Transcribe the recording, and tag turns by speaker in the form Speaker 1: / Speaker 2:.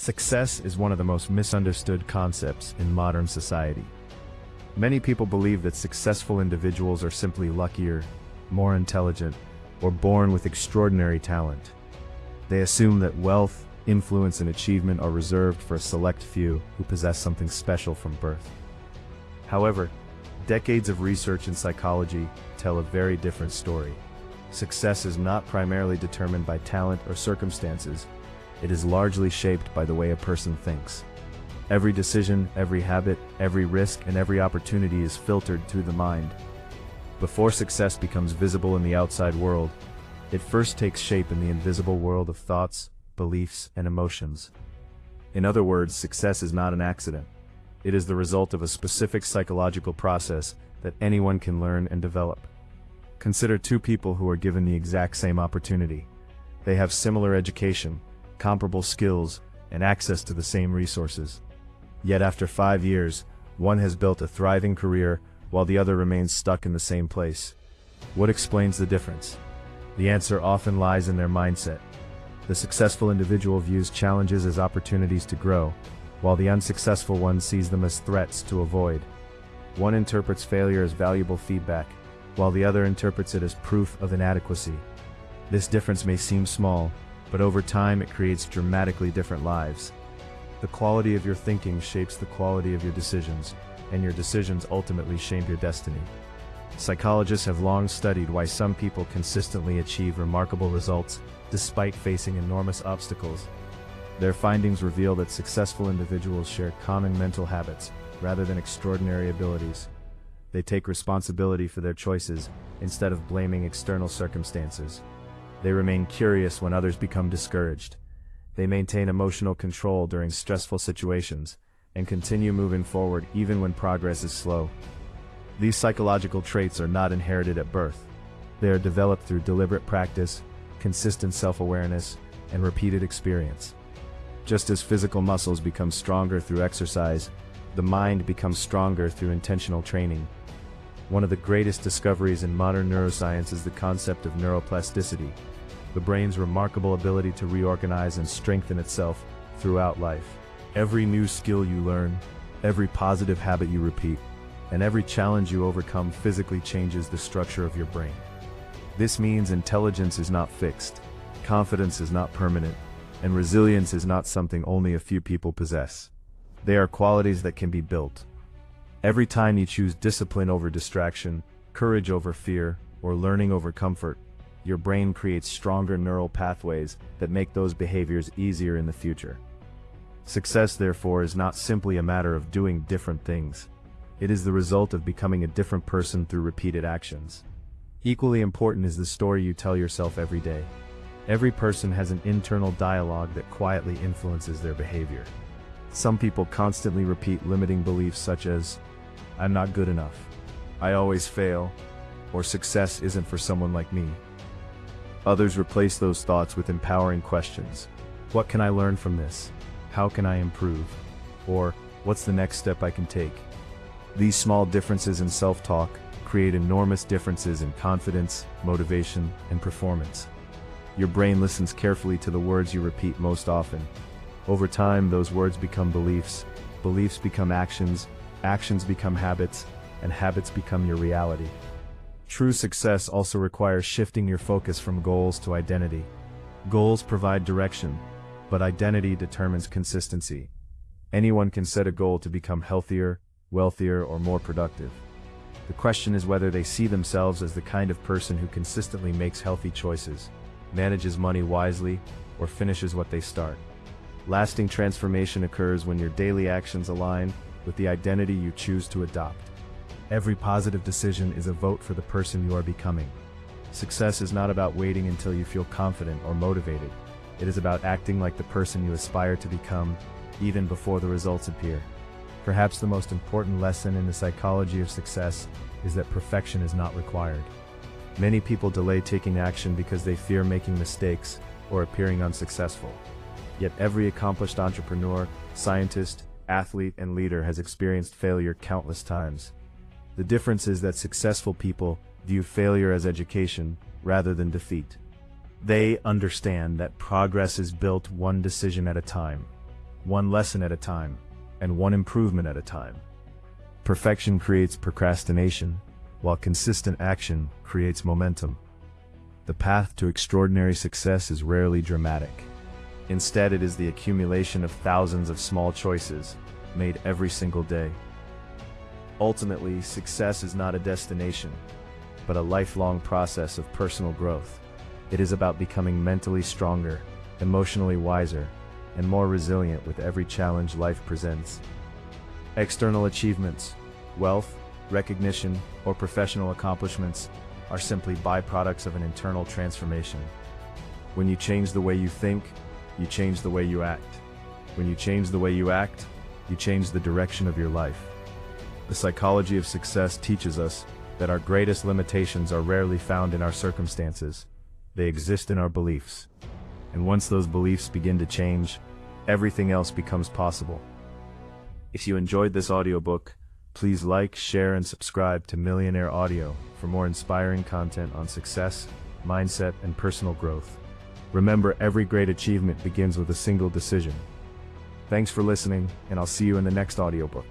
Speaker 1: Success is one of the most misunderstood concepts in modern society. Many people believe that successful individuals are simply luckier, more intelligent, or born with extraordinary talent. They assume that wealth, influence, and achievement are reserved for a select few who possess something special from birth. However, decades of research in psychology tell a very different story. Success is not primarily determined by talent or circumstances. It is largely shaped by the way a person thinks. Every decision, every habit, every risk, and every opportunity is filtered through the mind. Before success becomes visible in the outside world, it first takes shape in the invisible world of thoughts, beliefs, and emotions. In other words, success is not an accident. It is the result of a specific psychological process that anyone can learn and develop. Consider two people who are given the exact same opportunity. They have similar education, comparable skills, and access to the same resources. Yet after 5 years, one has built a thriving career while the other remains stuck in the same place. What explains the difference? The answer often lies in their mindset. The successful individual views challenges as opportunities to grow, while the unsuccessful one sees them as threats to avoid. One interprets failure as valuable feedback, while the other interprets it as proof of inadequacy. This difference may seem small, but over time it creates dramatically different lives. The quality of your thinking shapes the quality of your decisions, and your decisions ultimately shape your destiny. Psychologists have long studied why some people consistently achieve remarkable results despite facing enormous obstacles. Their findings reveal that successful individuals share common mental habits rather than extraordinary abilities. They take responsibility for their choices instead of blaming external circumstances. They remain curious when others become discouraged. They maintain emotional control during stressful situations and continue moving forward even when progress is slow. These psychological traits are not inherited at birth. They are developed through deliberate practice, consistent self-awareness, and repeated experience. Just as physical muscles become stronger through exercise, the mind becomes stronger through intentional training. One of the greatest discoveries in modern neuroscience is the concept of neuroplasticity, the brain's remarkable ability to reorganize and strengthen itself throughout life. Every new skill you learn, every positive habit you repeat, and every challenge you overcome physically changes the structure of your brain. This means intelligence is not fixed, confidence is not permanent, and resilience is not something only a few people possess. They are qualities that can be built. Every time you choose discipline over distraction, courage over fear, or learning over comfort, your brain creates stronger neural pathways that make those behaviors easier in the future. Success, therefore, is not simply a matter of doing different things. It is the result of becoming a different person through repeated actions. Equally important is the story you tell yourself every day. Every person has an internal dialogue that quietly influences their behavior. Some people constantly repeat limiting beliefs such as, "I'm not good enough," "I always fail," or "success isn't for someone like me." Others replace those thoughts with empowering questions. "What can I learn from this? How can I improve?" Or, "What's the next step I can take?" These small differences in self-talk create enormous differences in confidence, motivation, and performance. Your brain listens carefully to the words you repeat most often. Over time, those words become beliefs, beliefs become actions, actions become habits, and habits become your reality. True success also requires shifting your focus from goals to identity. Goals provide direction, but identity determines consistency. Anyone can set a goal to become healthier, wealthier, or more productive. The question is whether they see themselves as the kind of person who consistently makes healthy choices, manages money wisely, or finishes what they start. Lasting transformation occurs when your daily actions align with the identity you choose to adopt. Every positive decision is a vote for the person you are becoming. Success is not about waiting until you feel confident or motivated. It is about acting like the person you aspire to become, even before the results appear. Perhaps the most important lesson in the psychology of success is that perfection is not required. Many people delay taking action because they fear making mistakes or appearing unsuccessful. Yet every accomplished entrepreneur, scientist, athlete, and leader has experienced failure countless times. The difference is that successful people view failure as education rather than defeat. They understand that progress is built one decision at a time. one lesson at a time, and one improvement at a time. Perfection creates procrastination, while consistent action creates momentum. The path to extraordinary success is rarely dramatic. Instead, it is the accumulation of thousands of small choices made every single day. Ultimately, success is not a destination, but a lifelong process of personal growth. It is about becoming mentally stronger, emotionally wiser, and more resilient with every challenge life presents. External achievements, wealth, recognition, or professional accomplishments are simply byproducts of an internal transformation. When you change the way you think, you change the way you act. When you change the way you act, you change the direction of your life. The psychology of success teaches us that our greatest limitations are rarely found in our circumstances. They exist in our beliefs. And once those beliefs begin to change, everything else becomes possible. If you enjoyed this audiobook, please like, share, and subscribe to Millionaire Audio for more inspiring content on success, mindset, and personal growth. Remember, every great achievement begins with a single decision. Thanks for listening, and I'll see you in the next audiobook.